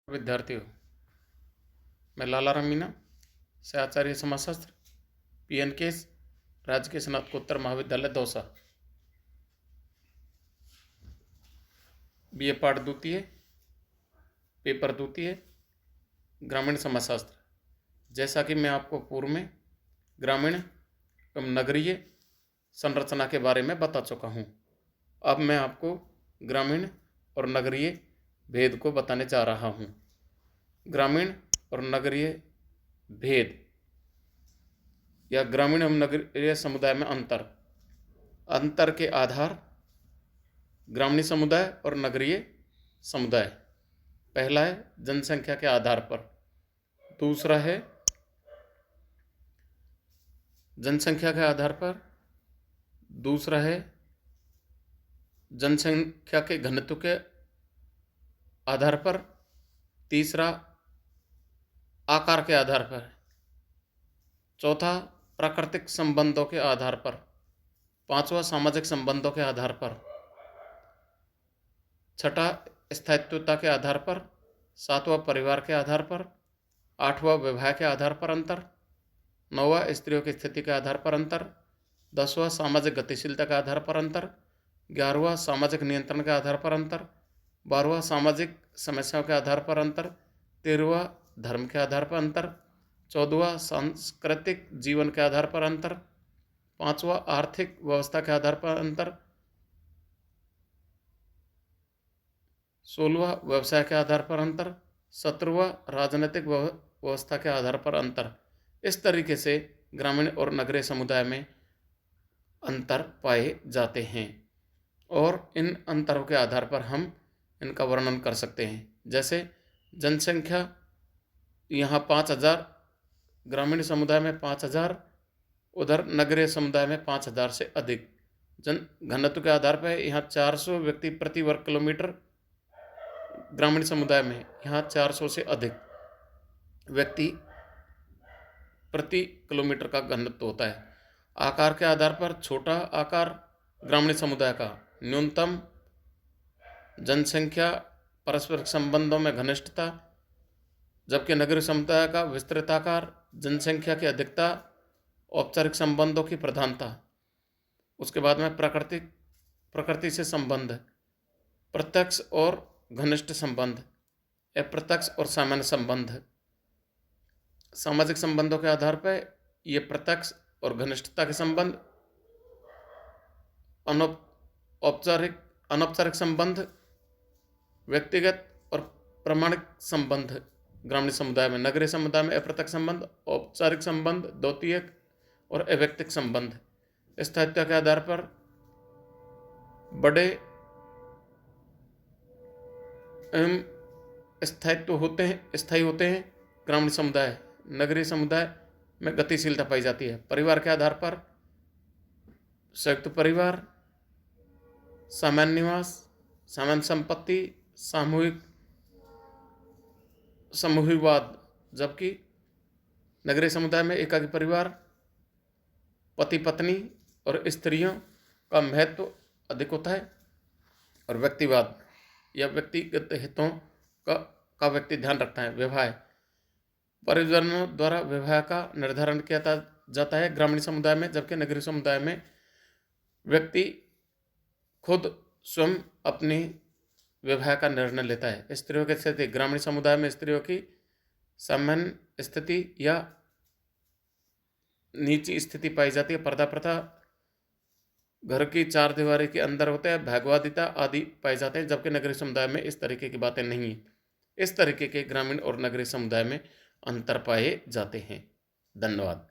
विद्यार्थियों, मैं लालाराम मीणा से आचार्य समाजशास्त्र PNKS राजकीय स्नातकोत्तर महाविद्यालय दौसा BA पाठ द्वितीय पेपर द्वितीय ग्रामीण समाजशास्त्र। जैसा कि मैं आपको पूर्व में ग्रामीण एवं नगरीय संरचना के बारे में बता चुका हूँ, अब मैं आपको ग्रामीण और नगरीय भेद को बताने जा रहा हूँ। ग्रामीण और नगरीय भेद या ग्रामीण एवं नगरीय समुदाय में अंतर के आधार ग्रामीण समुदाय और नगरीय समुदाय। पहला है जनसंख्या के आधार पर, दूसरा है जनसंख्या के आधार पर, दूसरा है जनसंख्या के घनत्व के आधार पर, तीसरा आकार के आधार पर, चौथा प्राकृतिक संबंधों के आधार पर, पांचवा सामाजिक संबंधों के आधार पर, छठा स्थायित्वता के आधार पर, सातवां परिवार के आधार पर, आठवां विवाह के आधार पर अंतर, नौवां स्त्रियों की स्थिति के आधार पर अंतर, दसवां सामाजिक गतिशीलता के आधार पर अंतर, 11वां सामाजिक नियंत्रण के आधार पर अंतर, 12वां सामाजिक समस्याओं के आधार पर अंतर, 13वां धर्म के आधार पर अंतर, 14वां सांस्कृतिक जीवन के आधार पर अंतर, 5वां आर्थिक व्यवस्था के आधार पर अंतर, 16वां व्यवसाय के आधार पर अंतर, 17वां राजनीतिक व्यवस्था के आधार पर अंतर। इस तरीके से ग्रामीण और नगरीय समुदाय में अंतर पाए जाते हैं और इन अंतरों के आधार पर हम इनका वर्णन कर सकते हैं। जैसे जनसंख्या यहाँ 5000, ग्रामीण समुदाय में 5000, उधर नगरीय समुदाय में 5000 से अधिक। जन घनत्व के आधार पर यहाँ 400 व्यक्ति प्रति वर्ग किलोमीटर, ग्रामीण समुदाय में यहाँ 400 से अधिक व्यक्ति प्रति किलोमीटर का घनत्व होता है। आकार के आधार पर छोटा आकार ग्रामीण समुदाय का, न्यूनतम जनसंख्या, पारस्परिक संबंधों में घनिष्ठता, जबकि नगरीय समुदाय का विस्तृत आकार, जनसंख्या की अधिकता, औपचारिक संबंधों की प्रधानता। उसके बाद में प्रकृति से संबंध, प्रत्यक्ष और घनिष्ठ संबंध, अप्रत्यक्ष और सामान्य संबंध। सामाजिक संबंधों के आधार पर ये प्रत्यक्ष और घनिष्ठता के संबंध, अनौपचारिक संबंध, व्यक्तिगत और प्रमाणिक संबंध ग्रामीण समुदाय में। नगरीय समुदाय में अप्रत्यक्ष संबंध, औपचारिक संबंध, द्वितीयक और अव्यक्तिक संबंध। स्थायित्व के आधार पर बड़े स्थायी होते हैं ग्रामीण समुदाय। नगरीय समुदाय में गतिशीलता पाई जाती है। परिवार के आधार पर संयुक्त परिवार, सामान्य निवास, सामान्य संपत्ति, समूहवाद, जबकि नगरीय समुदाय में एकाकी परिवार, पति पत्नी और स्त्रियों का महत्व अधिक होता है और व्यक्तिवाद या व्यक्तिगत हितों का व्यक्ति ध्यान रखता है। विवाह, परिजनों द्वारा विवाह का निर्धारण किया जाता है ग्रामीण समुदाय में, जबकि नगरीय समुदाय में व्यक्ति खुद स्वयं अपनी विवाह का निर्णय लेता है। स्त्रियों की स्थिति, ग्रामीण समुदाय में स्त्रियों की सामान्य स्थिति या नीची स्थिति पाई जाती है। पर्दा प्रथा, घर की चार दीवारी के अंदर होते हैं, भैगवादिता आदि पाए जाते हैं, जबकि नगरीय समुदाय में इस तरीके की बातें नहीं हैं। इस तरीके के ग्रामीण और नगरीय समुदाय में अंतर पाए जाते हैं। धन्यवाद।